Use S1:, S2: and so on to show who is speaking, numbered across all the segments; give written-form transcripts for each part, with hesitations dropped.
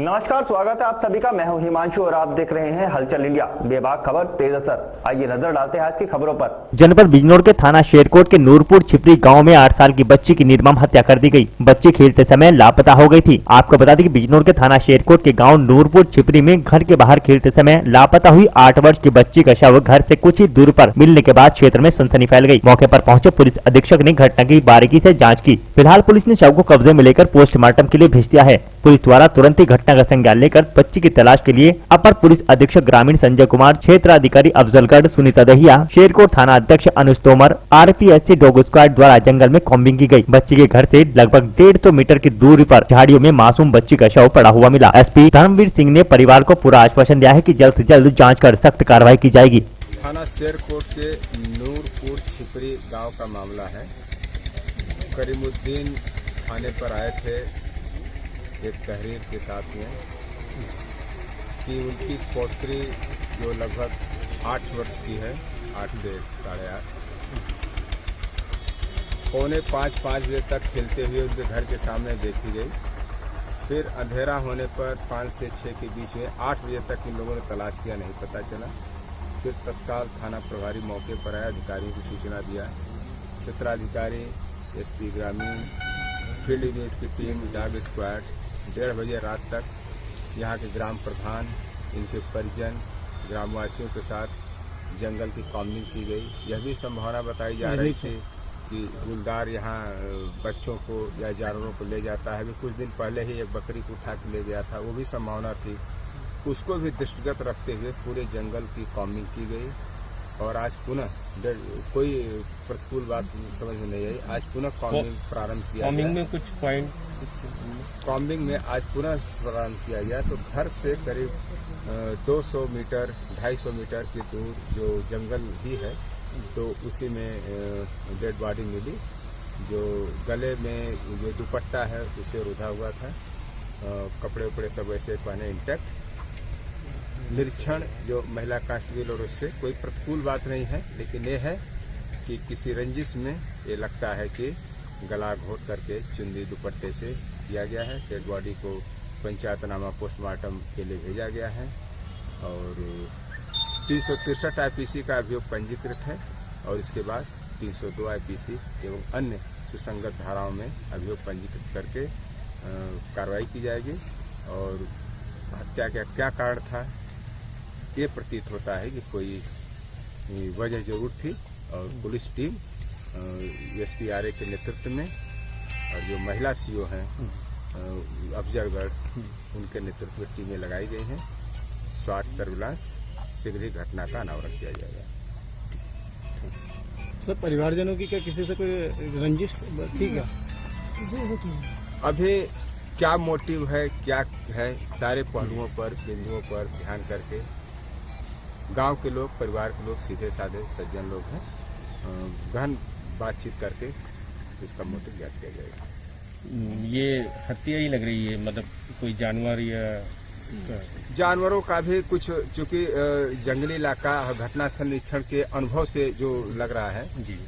S1: नमस्कार, स्वागत है आप सभी का। मैं हूं हिमांशु और आप देख रहे हैं हलचल इंडिया। बेबाक खबर तेज असर। आइए नजर डालते हैं आज की खबरों पर।
S2: जनपद बिजनौर के थाना शेरकोट के नूरपुर छिपरी गांव में 8 साल की बच्ची की निर्मम हत्या कर दी गई। बच्ची खेलते समय लापता हो गई थी। आपको बता दें कि बिजनौर के थाना शेरकोट के गांव नूरपुर छिपरी में घर के बाहर खेलते समय लापता हुई 8 वर्ष की बच्ची का शव घर से कुछ ही दूर पर मिलने के बाद क्षेत्र में सनसनी फैल गई। मौके पर पहुंचे पुलिस अधीक्षक ने घटना की बारीकी से जाँच की। फिलहाल पुलिस ने शव को कब्जे में लेकर पोस्टमार्टम के लिए भेज दिया है। पुलिस द्वारा तुरंत ही घटना का संज्ञान लेकर बच्ची की तलाश के लिए अपर पुलिस अधीक्षक ग्रामीण संजय कुमार, क्षेत्राधिकारी अफजलगढ़ सुनीता दहिया, शेरकोट थाना अध्यक्ष अनुज तोमर, आरपीएससी डॉग स्क्वाड द्वारा जंगल में कॉम्बिंग की गई। बच्ची के घर से लगभग 150 मीटर की दूरी पर झाड़ियों में मासूम बच्ची का शव पड़ा हुआ मिला। एसपी धर्मवीर सिंह ने परिवार को पूरा आश्वासन दिया है कि जल्द से जल्द जाँच कर सख्त कार्रवाई की जाएगी।
S3: थाना शेरकोट के नूरपुर छिपरी गांव का मामला है। करीमुद्दीन थाने पर आए थे एक तहरीर के साथ में कि उनकी पौत्री जो लगभग 8 वर्ष की है, 8 से 8.5, 4:45 बजे तक खेलते हुए उनके घर के सामने देखी गई। फिर अंधेरा होने पर 5 से 6 के बीच में 8 बजे तक इन लोगों ने तलाश किया, नहीं पता चला। फिर तत्काल थाना प्रभारी मौके पर आया, अधिकारियों को सूचना दिया। क्षेत्राधिकारी, एसपी ग्रामीण, फील्ड यूनिट की टीम, डॉग स्क्वाड 1:30 बजे रात तक यहाँ के ग्राम प्रधान, इनके परिजन, ग्रामवासियों के साथ जंगल की कॉम्बिंग की गई। यह भी संभावना बताई जा रही थी कि गुलदार यहाँ बच्चों को या जानवरों को ले जाता है। अभी कुछ दिन पहले ही एक बकरी को उठा के ले गया था, वो भी संभावना थी। उसको भी दृष्टिगत रखते हुए पूरे जंगल की कॉम्बिंग की गई। और आज पुनः कोई प्रतिकूल बात समझ में नहीं आई, आज पुनः कॉम्बिंग प्रारंभ किया गया।
S4: कॉम्बिंग में कुछ पॉइंट
S3: कॉम्बिंग में आज पुनः प्रारंभ किया गया। तो घर से करीब 200 मीटर 250 मीटर की दूर जो जंगल ही है, तो उसी में डेड बॉडी मिली। जो गले में जो दुपट्टा है उसे रुधा हुआ था, कपड़े उपड़े सब वैसे पहने इंटैक्ट। निरीक्षण जो महिला कांस्टेबल और उससे कोई प्रतिकूल बात नहीं है, लेकिन ये है कि किसी रंजिश में ये लगता है कि गला घोट करके चुन्नी दुपट्टे से किया गया है। डेड बॉडी को पंचायतनामा पोस्टमार्टम के लिए भेजा गया है और 363 आईपीसी का अभियोग पंजीकृत है और इसके बाद 302 आईपीसी एवं अन्य सुसंगत धाराओं में अभियोग पंजीकृत करके कार्रवाई की जाएगी। और हत्या का क्या कारण था, ये प्रतीत होता है कि कोई वजह जरूर थी। और पुलिस टीम एसपीआरए के नेतृत्व में और जो महिला सीओ हैं अफजलगढ़, उनके नेतृत्व में टीमें लगाई गई हैं। स्वाट सर्विलांस शीघ्र ही घटना का अनावरण किया जाएगा।
S5: सर, परिवारजनों की क्या किसी से कोई रंजिश थी क्या?
S3: अभी क्या मोटिव है, क्या है, सारे पहलुओं पर, बिंदुओं पर ध्यान करके गांव के लोग, परिवार के लोग, सीधे साधे सज्जन लोग हैं, गहन बातचीत करके इसका मोटिव ज्ञात किया जाएगा।
S4: ये हत्या ही लग रही है, मतलब कोई जानवर या
S3: जानवरों का भी कुछ, चूंकि जंगली इलाका, घटनास्थल निरीक्षण के अनुभव से जो लग रहा है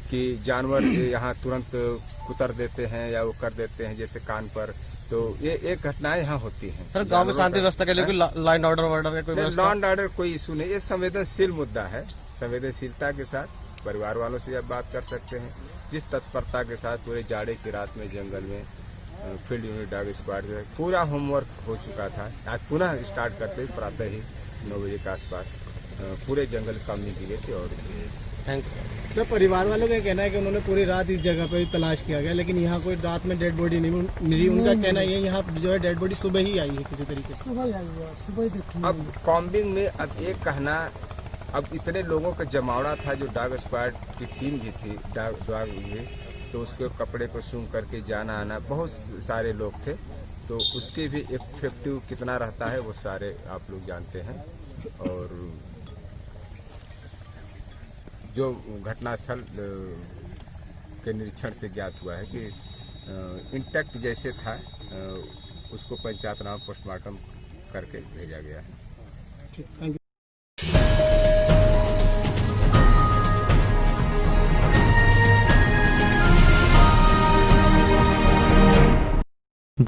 S3: कि जानवर यहाँ तुरंत कुतर देते हैं या वो कर देते हैं, जैसे कान पर, तो ये एक घटनाएं यहाँ होती हैं।
S5: सर, गांव में शांति व्यवस्था के लिए कोई लाइन ऑर्डर का कोई
S3: लॉ एंड ऑर्डर कोई इशू नहीं, ये संवेदनशील मुद्दा है। संवेदनशीलता के साथ परिवार वालों से आप बात कर सकते हैं। जिस तत्परता के साथ पूरे जाड़े की रात में जंगल में फील्ड यूनिट डॉग स्क्वाड पूरा होमवर्क हो चुका था, आज पुनः स्टार्ट करते प्रातः ही 9 बजे के आसपास पूरे जंगल कॉम्बिंग की गई थी। और
S5: थैंक यू सर। परिवार वालों का कहना है कि उन्होंने पूरी रात इस जगह पर तलाश किया गया, लेकिन यहाँ कोई रात में डेड बॉडी नहीं मिली। उनका कहना है यहाँ जो है डेड बॉडी सुबह ही आई है, किसी तरीके से सुबह आई है, सुबह देखी।
S3: अब कॉम्बिंग में अब एक कहना, अब इतने लोगों का जमावड़ा था, जो डॉग स्क्वाड की टीम भी थी, डॉग भी, तो उसके कपड़े को सूंघ करके जाना आना, बहुत सारे लोग थे, तो उसके भी इफेक्टिव कितना रहता है वो सारे आप लोग जानते हैं। और जो घटनास्थल के निरीक्षण से ज्ञात हुआ है कि इंटैक्ट जैसे था, उसको पंचायतनामा पोस्टमार्टम करके भेजा गया है।
S5: Thank you.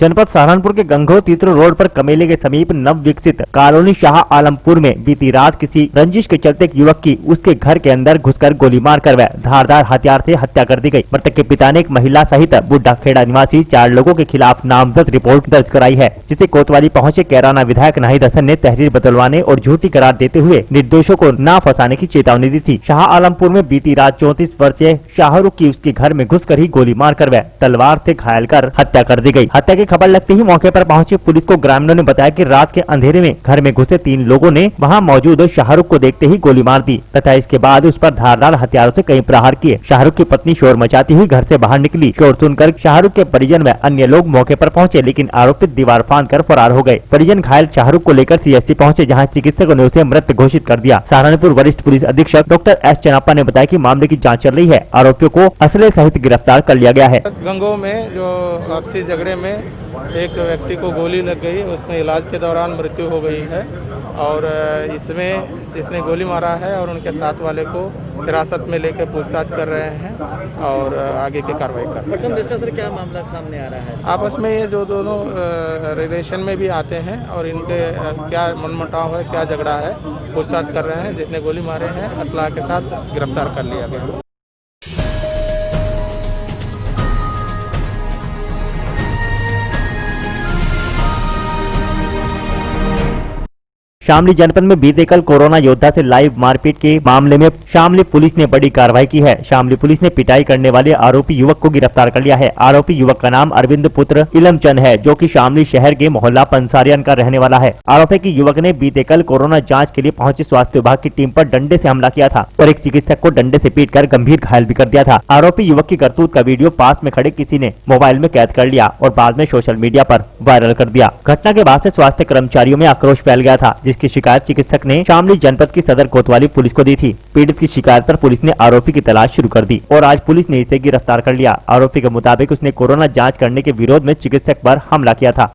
S2: जनपद सहारनपुर के गंगो तीतरो रोड पर कमेले के समीप नव विकसित कॉलोनी शाह आलमपुर में बीती रात किसी रंजिश के चलते एक युवक की उसके घर के अंदर घुसकर गोली मार कर वह धारदार हथियार से हत्या कर दी गई। मृतक के पिता ने एक महिला सहित बुड्ढा खेड़ा निवासी 4 लोगों के खिलाफ नामजद रिपोर्ट दर्ज कराई है, जिसे कोतवाली पहुंचे कैराना विधायक नाहिद हसन ने तहरीर बदलवाने और झूठी करार देते हुए निर्दोषों को न फंसाने की चेतावनी दी थी। शाह आलमपुर में बीती रात 34 वर्षीय शाहरुख की उसके घर में घुसकर ही गोली मारकर वह तलवार से घायल कर हत्या कर दी गई। हत्या की खबर लगते ही मौके पर पहुंची पुलिस को ग्रामीणों ने बताया कि रात के अंधेरे में घर में घुसे 3 लोगों ने वहां मौजूद शाहरुख को देखते ही गोली मार दी तथा इसके बाद उस पर धारदार हथियारों से कई प्रहार किए। शाहरुख की पत्नी शोर मचाती हुई घर से बाहर निकली। शोर सुनकर शाहरुख के परिजन व अन्य लोग मौके पर पहुंचे, लेकिन आरोपित दीवार फांदकर फरार हो गए। परिजन घायल शाहरुख को लेकर सीएचसी पहुंचे, जहां चिकित्सकों ने उसे मृत घोषित कर दिया। सहारनपुर वरिष्ठ पुलिस अधीक्षक डॉक्टर एस चन्नाप्पा ने बताया कि मामले की जांच चल रही है। आरोपियों को असले सहित गिरफ्तार कर लिया गया है।
S6: गंगो में जो आपसी झगड़े में एक व्यक्ति को गोली लग गई, उसमें इलाज के दौरान मृत्यु हो गई है और इसमें जिसने गोली मारा है और उनके साथ वाले को हिरासत में लेकर पूछताछ कर रहे हैं और आगे की कार्रवाई कर रहे हैं।
S5: प्रथम दृष्टया सर क्या मामला सामने आ रहा है?
S6: आपस में ये जो दोनों रिलेशन में भी आते हैं और इनके क्या मनमुटाव है, क्या झगड़ा है, पूछताछ कर रहे हैं। जिसने गोली मारे हैं असला के साथ गिरफ्तार कर लिया गया।
S2: शामली जनपद में बीते कल कोरोना योद्धा से लाइव मारपीट के मामले में शामली पुलिस ने बड़ी कार्रवाई की है। शामली पुलिस ने पिटाई करने वाले आरोपी युवक को गिरफ्तार कर लिया है। आरोपी युवक का नाम अरविंद पुत्र इलमचंद है, जो कि शामली शहर के मोहल्ला पंसारियन का रहने वाला है। आरोपी की युवक ने बीते कल कोरोना जांच के लिए पहुंची स्वास्थ्य विभाग की टीम पर डंडे से हमला किया था और एक चिकित्सक को डंडे से पीटकर गंभीर घायल भी कर दिया था। आरोपी युवक की करतूत का वीडियो पास में खड़े किसी ने मोबाइल में कैद कर लिया और बाद में सोशल मीडिया पर वायरल कर दिया। घटना के बाद से स्वास्थ्य कर्मचारियों में आक्रोश फैल गया था, जिसकी शिकायत चिकित्सक ने शामली जनपद की सदर कोतवाली पुलिस को दी थी। पीड़ित की शिकायत पर पुलिस ने आरोपी की तलाश शुरू कर दी और आज पुलिस ने इसे गिरफ्तार कर लिया। आरोपी के मुताबिक उसने कोरोना जांच करने के विरोध में चिकित्सक पर हमला किया था।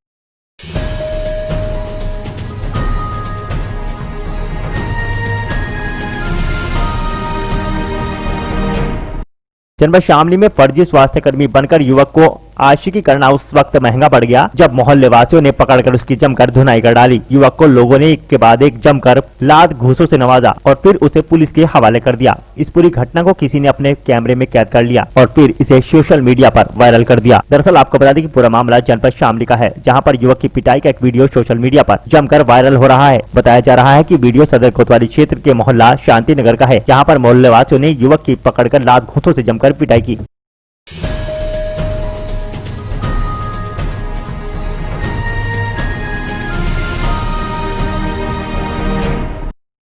S2: जनपद शामली में फर्जी स्वास्थ्य कर्मी बनकर युवक को आशिकी करना उस वक्त महंगा पड़ गया जब मोहल्ले वासियों ने पकड़कर उसकी जमकर धुनाई कर डाली। युवक को लोगों ने एक के बाद एक जमकर लात घूंसों से नवाजा और फिर उसे पुलिस के हवाले कर दिया। इस पूरी घटना को किसी ने अपने कैमरे में कैद कर लिया और फिर इसे सोशल मीडिया पर वायरल कर दिया। दरअसल आपको बता दें कि पूरा मामला जनपद शामली का है, जहाँ पर युवक की पिटाई का एक वीडियो सोशल मीडिया पर जमकर वायरल हो रहा है। बताया जा रहा है कि वीडियो सदर कोतवाली क्षेत्र के मोहल्ला शांति नगर का है, जहाँ पर मोहल्ले वासियों ने युवक की पकड़कर लात घूंसों से जमकर पिटाई की।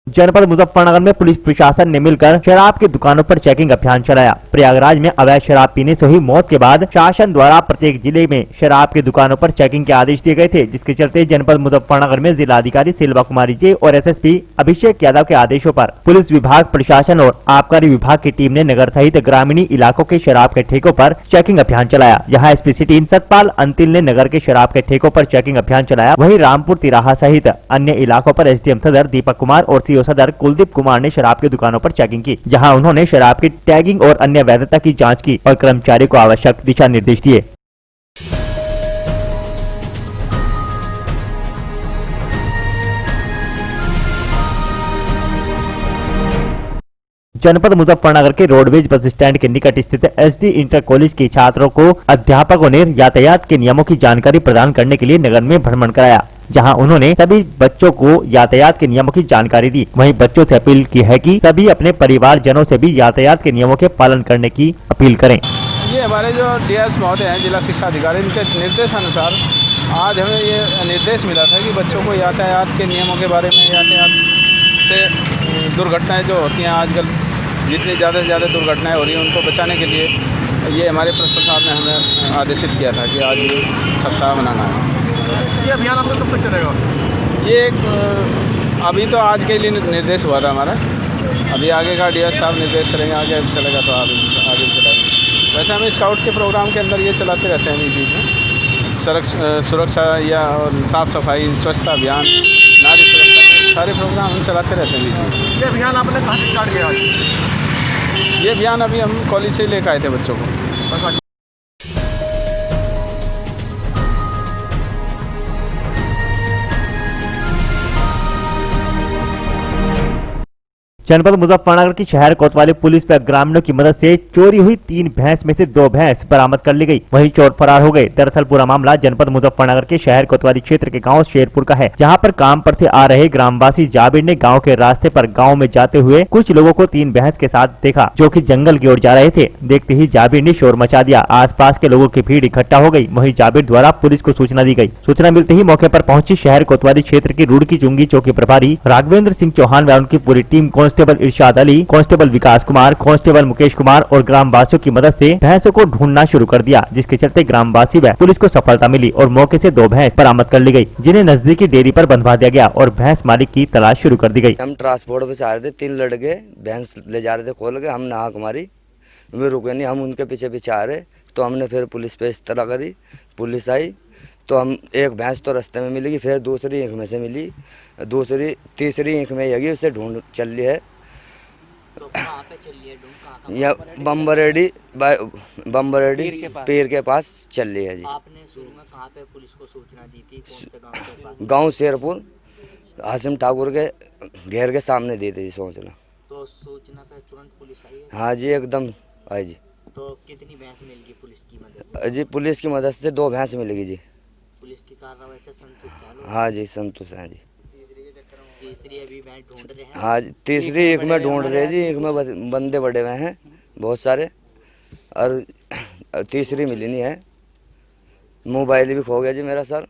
S2: जनपद मुजफ्फरनगर में पुलिस प्रशासन ने मिलकर शराब की दुकानों पर चेकिंग अभियान चलाया। प्रयागराज में अवैध शराब पीने से हुई मौत के बाद शासन द्वारा प्रत्येक जिले में शराब की दुकानों पर चेकिंग के आदेश दिए गए थे, जिसके चलते जनपद मुजफ्फरनगर में जिलाधिकारी सिल्वा कुमारी जी और एसएसपी अभिषेक यादव के आदेशों पर पुलिस विभाग, प्रशासन और आबकारी विभाग की टीम ने नगर सहित ग्रामीण इलाकों के शराब के ठेकों पर चेकिंग अभियान चलाया। जहाँ एसपी सिटी सतपाल अंतिल ने नगर के शराब के ठेकों पर चेकिंग अभियान चलाया, वहीं रामपुर तिराहा सहित अन्य इलाकों पर एसडीएम सदर दीपक कुमार और सीओ सदर कुलदीप कुमार ने शराब की दुकानों पर चेकिंग की, जहां उन्होंने शराब की टैगिंग और अन्य वैधता की जांच की और कर्मचारियों को आवश्यक दिशा निर्देश दिए। जनपद मुजफ्फरनगर के रोडवेज बस स्टैंड के निकट स्थित एसडी इंटर कॉलेज के छात्रों को अध्यापकों ने यातायात के नियमों की जानकारी प्रदान करने के लिए नगर में भ्रमण कराया, जहां उन्होंने सभी बच्चों को यातायात के नियमों की जानकारी दी। वहीं बच्चों से अपील की है कि सभी अपने परिवारजनों से भी यातायात के नियमों के पालन करने की अपील करें।
S7: ये हमारे जो डीएस महोदय हैं, जिला शिक्षा अधिकारी, इनके निर्देशानुसार आज हमें ये निर्देश मिला था कि बच्चों को यातायात के नियमों के बारे में, यातायात से दुर्घटनाएं जो होती हैं आजकल, जितनी ज़्यादा से ज़्यादा दुर्घटनाएं हो रही हैं, उनको बचाने के लिए ये हमारे प्रिंसिपल साहब ने हमें आदेशित किया था कि आज ये सप्ताह मनाना है।
S5: ये अभियान आपका कब तक चलेगा?
S7: ये अभी तो आज के लिए निर्देश हुआ था हमारा, अभी आगे का डीएस साहब निर्देश करेंगे, आगे चलेगा तो आगे चलाएंगे। वैसे हम स्काउट के प्रोग्राम के अंदर ये चलाते रहते हैं बीच बीच में, सड़क सुरक्षा या और साफ़ सफाई, स्वच्छता अभियान, नारी सुरक्षा, सारे प्रोग्राम हम चलाते रहते हैं बीच में।
S5: ये अभियान आपने कहाँ से स्टार्ट किया आज?
S7: ये अभियान अभी हम कॉलेज से लेकर आए थे बच्चों को।
S2: जनपद मुजफ्फरनगर की शहर कोतवाली पुलिस पर ग्रामीणों की मदद से चोरी हुई 3 भैंस में से 2 भैंस बरामद कर ली गई, वहीं चोर फरार हो गए। दरअसल पूरा मामला जनपद मुजफ्फरनगर के शहर कोतवाली क्षेत्र के गांव शेरपुर का है, जहां पर काम पर थे आ रहे ग्रामवासी जाबिर ने गांव के रास्ते पर गांव में जाते हुए कुछ लोगों को 3 भैंस के साथ देखा, जो कि जंगल की ओर जा रहे थे। देखते ही जाबिर ने शोर मचा दिया, आसपास के लोगों की भीड़ इकट्ठा हो गई। वहीं जाबिर द्वारा पुलिस को सूचना दी गई। सूचना मिलते ही मौके पर पहुंची शहर कोतवाली क्षेत्र की रुड़की चुंगी चौकी प्रभारी राघवेंद्र सिंह चौहान व उनकी पूरी टीम कांस्टेबल इरशाद अली, कांस्टेबल विकास कुमार, कांस्टेबल मुकेश कुमार और ग्रामवासियों की मदद से भैंसों को ढूंढना शुरू कर दिया, जिसके चलते ग्रामवासी व पुलिस को सफलता मिली और मौके से 2 भैंस बरामद कर ली गई, जिन्हें नजदीकी डेयरी पर बंधवा दिया गया और भैंस मालिक की तलाश शुरू कर दी गई।
S8: हम ट्रांसपोर्ट पे से आ रहे थे, 3 लड़के भैंस ले जा रहे थे खोल के, हमने आँख मारी, वे रुके नहीं, हम उनके पीछे पीछे आ रहे, तो हमने फिर पुलिस पे इस तरह करी, पुलिस आई तो हम एक भैंस तो रास्ते में मिलेगी, फिर दूसरी ईंख में से मिली, तीसरी ईंख में यही उसे ढूंढ चल रही है।
S9: तो कहाँ पे चली है ढूंढ?
S8: या बम्बरेडी पीर के पास चल रही है जी।
S9: आपने शुरू में कहाँ पे पुलिस को सूचना दी थी? कौन से गांव के पास?
S8: गांव शेरपुर हासिम ठाकुर के घेर के सामने दी थी सूचना।
S9: तो सूचना पे तुरंत पुलिस आई है?
S8: हाँ जी, एकदम आई जी।
S9: तो कितनी भैंस मिलेगी पुलिस की मदद से?
S8: जी पुलिस की मदद से 2 भैंस मिलेगी जी।
S9: पुलिस की कार्रवाई से संतुष्ट है लोग?
S8: हाँ जी, संतुष्ट हैं जी।
S9: तीसरी अभी भैंस ढूंढ रहे हैं?
S8: हाँ जी, तीसरी एक में ढूंढ रहे जी, एक में बंदे बड़े हुए हैं बहुत सारे, और तीसरी मिली नहीं है। मोबाइल भी खो गया जी मेरा सर।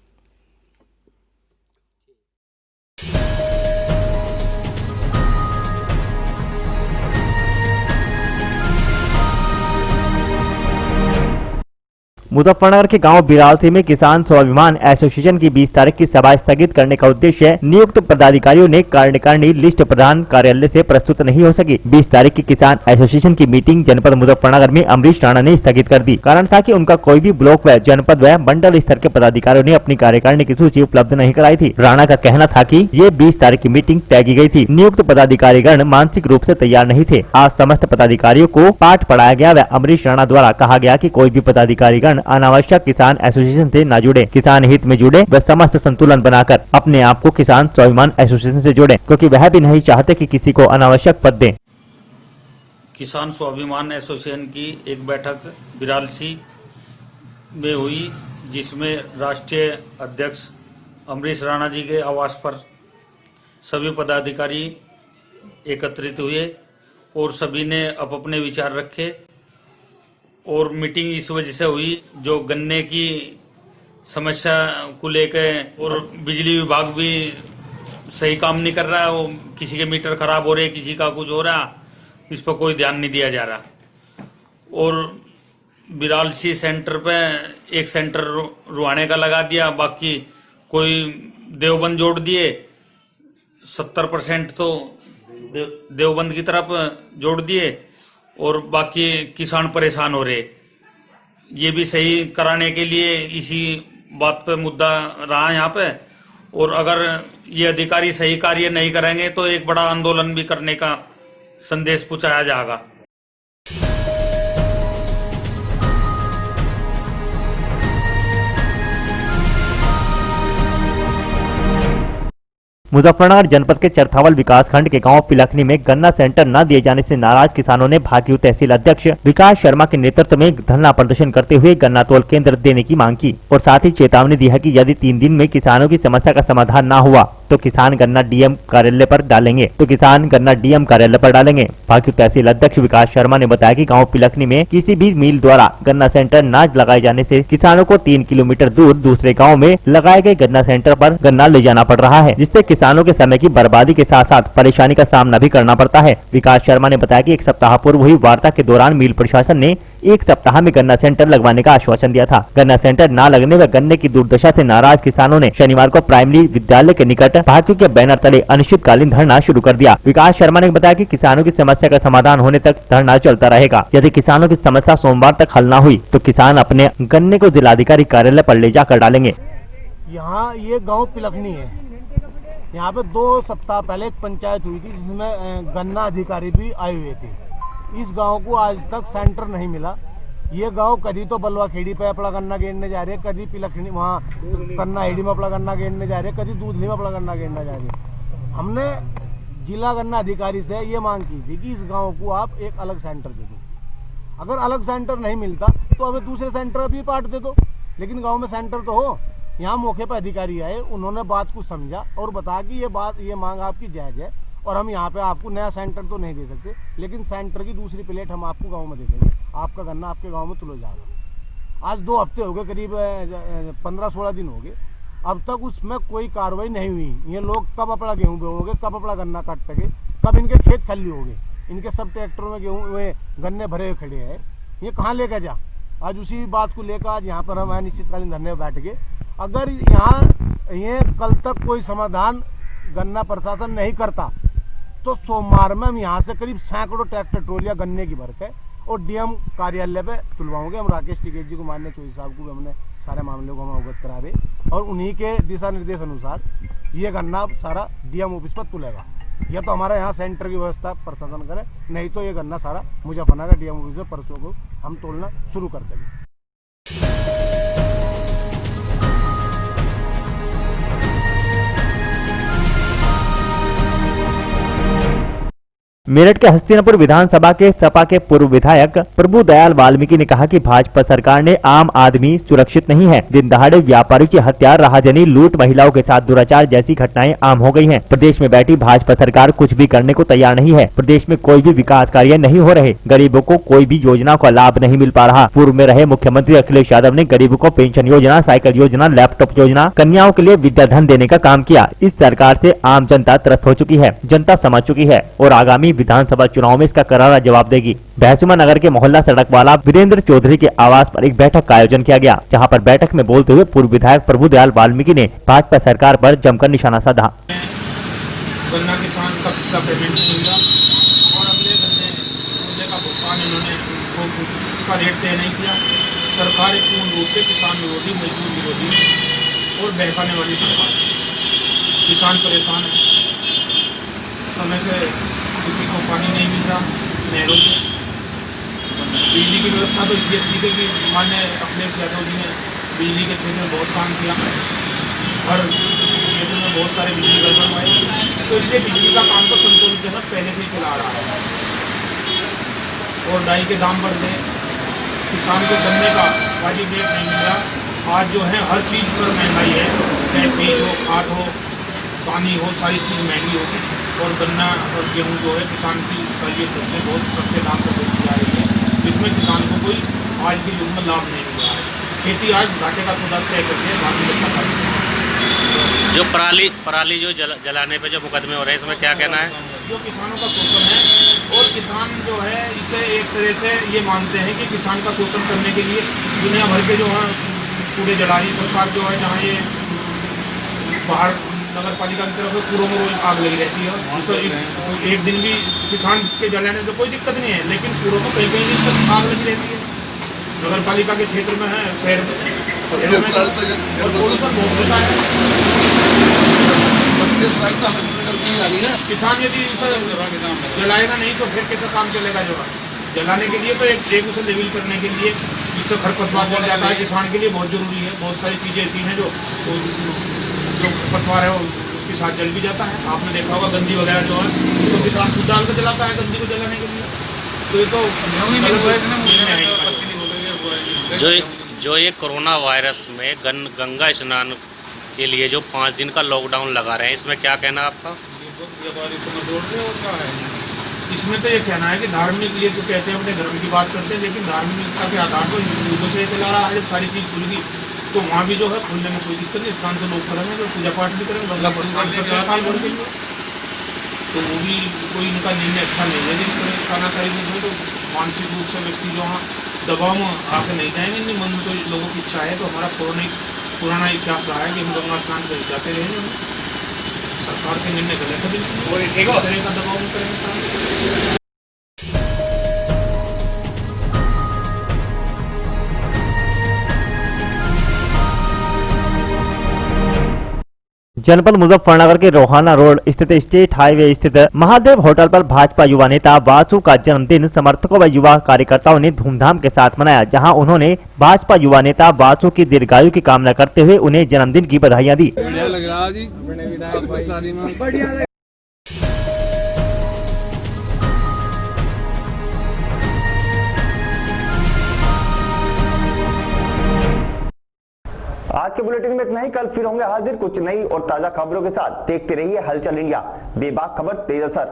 S2: मुजफ्फरनगर के गांव बिरालसी में किसान स्वाभिमान एसोसिएशन की 20 तारीख की सभा स्थगित करने का उद्देश्य नियुक्त पदाधिकारियों ने कार्यकारिणी लिस्ट प्रधान कार्यालय से प्रस्तुत नहीं हो सकी। 20 तारीख की किसान एसोसिएशन की मीटिंग जनपद मुजफ्फरनगर में अमरीश राणा ने स्थगित कर दी। कारण था कि उनका कोई भी ब्लॉक व जनपद व मंडल स्तर के पदाधिकारियों ने अपनी कार्यकारिणी की सूची उपलब्ध नहीं कराई थी। राणा का कहना था कि ये 20 तारीख की मीटिंग तय की गई थी। नियुक्त पदाधिकारीगण मानसिक रूप से तैयार नहीं थे। आज समस्त पदाधिकारियों को पाठ पढ़ाया गया व अमरीश राणा द्वारा कहा गया कि कोई भी पदाधिकारीगण अनावश्यक किसान एसोसिएशन से न जुड़े, किसान हित में जुड़े व समस्त संतुलन बनाकर अपने आप को किसान स्वाभिमान एसोसिएशन से जोड़े, क्योंकि वह भी नहीं चाहते कि किसी को अनावश्यक पद दें।
S10: किसान स्वाभिमान एसोसिएशन की एक बैठक बिरालसी में हुई, जिसमें राष्ट्रीय अध्यक्ष अमरीश राणा जी के आवास पर सभी पदाधिकारी एकत्रित हुए और सभी ने अपने विचार रखे। और मीटिंग इस वजह से हुई जो गन्ने की समस्या को लेकर, और बिजली विभाग भी सही काम नहीं कर रहा है, वो किसी के मीटर खराब हो रहे, किसी का कुछ हो रहा, इस पर कोई ध्यान नहीं दिया जा रहा। और बिरालसी सेंटर पे एक सेंटर रुआने का लगा दिया, बाकी कोई देवबंद जोड़ दिए, 70% तो देवबंद की तरफ जोड़ दिए और बाकी किसान परेशान हो रहे। ये भी सही कराने के लिए इसी बात पे मुद्दा रहा यहाँ पे, और अगर ये अधिकारी सही कार्य नहीं करेंगे तो एक बड़ा आंदोलन भी करने का संदेश पहुंचाया जाएगा।
S2: मुजफ्फरनगर जनपद के चरथावल विकासखंड के गांव पिलखनी में गन्ना सेंटर न दिए जाने से नाराज किसानों ने भाकियू तहसील अध्यक्ष विकास शर्मा के नेतृत्व में धरना प्रदर्शन करते हुए गन्ना तोल केंद्र देने की मांग की और साथ ही चेतावनी दी है कि यदि 3 दिन में किसानों की समस्या का समाधान न हुआ तो किसान गन्ना डीएम कार्यालय पर डालेंगे। भाकियू तहसील अध्यक्ष विकास शर्मा ने बताया कि गाँव पिलखनी में किसी भी मिल द्वारा गन्ना सेंटर न लगाए जाने से किसानों को 3 किलोमीटर दूर दूसरे गाँव में लगाए गए गन्ना सेंटर पर गन्ना ले जाना पड़ रहा है, जिससे किसानों के समय की बर्बादी के साथ साथ परेशानी का सामना भी करना पड़ता है। विकास शर्मा ने बताया कि 1 सप्ताह पूर्व हुई वार्ता के दौरान मिल प्रशासन ने 1 सप्ताह में गन्ना सेंटर लगवाने का आश्वासन दिया था। गन्ना सेंटर न लगने व गन्ने की दुर्दशा से नाराज किसानों ने शनिवार को प्राइमरी विद्यालय के निकट भाकियू के बैनर तले अनिश्चितकालीन धरना शुरू कर दिया। विकास शर्मा ने बताया कि किसानों की समस्या का समाधान होने तक धरना चलता रहेगा। यदि किसानों की समस्या सोमवार तक हल न हुई तो किसान अपने गन्ने को जिलाधिकारी कार्यालय पर ले जाकर डालेंगे।
S5: यहाँ ये गाँव पिलखनी है, यहाँ पे 2 सप्ताह पहले एक पंचायत हुई थी जिसमें गन्ना अधिकारी भी आए हुए थे। इस गांव को आज तक सेंटर नहीं मिला। ये गांव कभी तो बलवा खेड़ी पे अपना गन्ना गेरने जा रहे, कभी पिलखनी वहाँ कन्ना हेड़ी में अपना गन्ना गेरने जा रहे, कभी दूधली में अपना गन्ना गेरने जा रहे। हमने जिला गन्ना अधिकारी से ये मांग की थी कि इस गांव को आप एक अलग सेंटर दे दो। अगर अलग सेंटर नहीं मिलता तो हमें दूसरे सेंटर भी पार्ट दे दो, लेकिन गांव में सेंटर तो हो। यहाँ मौके पर अधिकारी आए, उन्होंने बात को समझा और बताया कि ये मांग आपकी जायज़ है और हम यहाँ पे आपको नया सेंटर तो नहीं दे सकते, लेकिन सेंटर की दूसरी प्लेट हम आपको गाँव में दे देंगे, आपका गन्ना आपके गाँव में तुला जाएगा। आज 2 हफ्ते हो गए, करीब 15-16 दिन हो गए, अब तक उसमें कोई कार्रवाई नहीं हुई। ये लोग कब अपना गेहूं बोओगे, कब अपना गन्ना काट सके, कब इनके खेत खाली हो गए, इनके सब ट्रैक्टरों में गेहूं हुए गन्ने भरे हुए खड़े हैं, ये कहाँ लेकर जा। आज उसी बात को लेकर आज यहाँ पर हम अनिश्चितकालीन धरने में बैठ गए। अगर यहाँ ये कल तक कोई समाधान गन्ना प्रशासन नहीं करता तो सोमवार में हम यहाँ से करीब सैकड़ों ट्रैक्टर ट्रोलियाँ गन्ने की भर के और डीएम कार्यालय पे तुलवाओगे। हम राकेश टिकैत जी को, माननीय चौधरी साहब को भी हमने सारे मामले को हम अवगत करा रहे और उन्हीं के दिशा निर्देश अनुसार ये गन्ना सारा डीएम ऑफिस पर तुलेगा। या तो हमारा यहाँ सेंटर की व्यवस्था प्रशासन करे, नहीं तो ये गन्ना सारा मुजफ्फरनगर डीएम ऑफिस में परसों को हम तोड़ना शुरू कर देंगे।
S2: मेरठ के हस्तिनापुर विधानसभा के सपा के पूर्व विधायक प्रभु दयाल वाल्मीकि ने कहा कि भाजपा सरकार ने आम आदमी सुरक्षित नहीं है। दिन दहाड़े व्यापारियों की हत्या, राहजनी, लूट, महिलाओं के साथ दुराचार जैसी घटनाएं आम हो गई हैं। प्रदेश में बैठी भाजपा सरकार कुछ भी करने को तैयार नहीं है। प्रदेश में कोई भी विकास कार्य नहीं हो रहे, गरीबों को कोई भी योजना का लाभ नहीं मिल पा रहा। पूर्व में रहे मुख्यमंत्री अखिलेश यादव ने गरीबों को पेंशन योजना, साइकिल योजना, लैपटॉप योजना, कन्याओं के लिए विद्याधन देने का काम किया। इस सरकार से आम जनता त्रस्त हो चुकी है, जनता समझ चुकी है और आगामी विधानसभा चुनाव में इसका करारा जवाब देगी। भैंसुमा नगर के मोहल्ला सड़क वाला वीरेंद्र चौधरी के आवास पर एक बैठक का आयोजन किया गया, जहां पर बैठक में बोलते हुए पूर्व विधायक प्रभु दयाल वाल्मीकि ने भाजपा सरकार पर जमकर निशाना साधा।
S6: गन्ना किसान का पेमेंट नहीं मिला और अगले गन्ने का भुगतान इन्होंने उसका रेट तय नहीं किया। सरकार एक पूर्ण रूप से किसान विरोधी, मजदूर विरोधी और बहकाने वाली सरकार। किसान परेशान है, समय से किसी को पानी नहीं मिल रहा नहरों से। बिजली की व्यवस्था तो ये ठीक है कि माननीय अखिलेश यादव जी ने बिजली के क्षेत्र में बहुत काम किया, हर क्षेत्र में बहुत सारे बिजली घर बनवाए, तो इसलिए बिजली का काम तो संतोषजनक पहले से ही चला रहा है। और डाई के दाम बढ़ गए, किसान को गन्ने का वाजिब रेट नहीं मिल रहा। आज जो है हर चीज़ पर महंगाई है, चाहे बीज हो, खाद हो, पानी हो, सारी चीज़ महंगी होगी। और गन्ना और गेहूँ जो है किसान की सही सस्ते बहुत सस्ते दाम पर बेची जा रही है, जिसमें किसान को कोई आज के युग में लाभ नहीं मिल रहा है। खेती आज घाटे का सौदा तय करके
S4: जो पराली जो जलाने पे जो मुकदमे हो रहे हैं, इसमें क्या कहना है?
S6: जो किसानों का शोषण है और किसान जो है इसे एक तरह से ये मानते हैं कि किसान का शोषण करने के लिए दुनिया भर के जो है कूड़े जला रही सरकार जो है। जहाँ ये बाहर नगर पालिका की तरफ से कूड़ों में रोज आग लगी रहती है, उससे एक दिन भी किसान के जलाने से कोई दिक्कत नहीं है, लेकिन कूड़ों में कहीं कहीं आग लगी रहती है। नगर पालिका के क्षेत्र में है, शहर में और पोल्यूशन बहुत होता है। किसान यदि उसे जलाएगा नहीं तो फिर कैसा काम चलेगा? जो जलाने के लिए तो एक उसे लेवल करने के लिए जिससे खरपतवार जल जाता है, किसान के लिए बहुत जरूरी है। बहुत सारी चीज़ें ऐसी हैं जो खरपतवार है उसके साथ जल भी जाता है। आपने देखा होगा गंदी वगैरह जो है उसको किसान खुद डाल कर जलाता है गंदी को जलाने के लिए। तो ये तो
S4: जो ये कोरोना वायरस में गंगा स्नान के लिए जो 5 दिन का लॉकडाउन लगा रहे हैं, इसमें क्या कहना आपका?
S6: इसमें तो ये कहना है कि धार्मिक लिए तो कहते हैं अपने धर्म की बात करते हैं, लेकिन धार्मिकता के आधार पर युगों से चला रहा है। जब सारी चीज़ खुल गई तो वहाँ भी जो है खुलने में कोई दिक्कत नहीं, स्नान तो लोग करेंगे, तो पूजा पाठ भी करेंगे, गंगा स्नान करते साल भर के लिए। तो वो भी कोई इनका निर्णय अच्छा नहीं है। जिस तरह तानाशाही रूप में तो मानसिक रूप से व्यक्ति जो वहाँ दबाव में आके नहीं जाएंगे, नहीं मन में तो लोगों की इच्छा है। तो हमारा पुराना इतिहास रहा है कि हम गंगा स्नान कर जाते रहेंगे। सरकार के निर्णय गलत है, बिल्कुल इस तरह का दबाव में करेंगे।
S2: जनपद मुजफ्फरनगर के रोहाना रोड स्थित स्टेट हाईवे स्थित महादेव होटल पर भाजपा युवा नेता वासु का जन्मदिन समर्थकों व युवा कार्यकर्ताओं ने धूमधाम के साथ मनाया, जहां उन्होंने भाजपा युवा नेता वासु की दीर्घायु की कामना करते हुए उन्हें जन्मदिन की बधाइयां दी।
S1: आज के बुलेटिन में इतना ही। कल फिर होंगे हाजिर कुछ नई और ताजा खबरों के साथ। देखते रहिए हलचल इंडिया, बेबाक खबर तेज असर।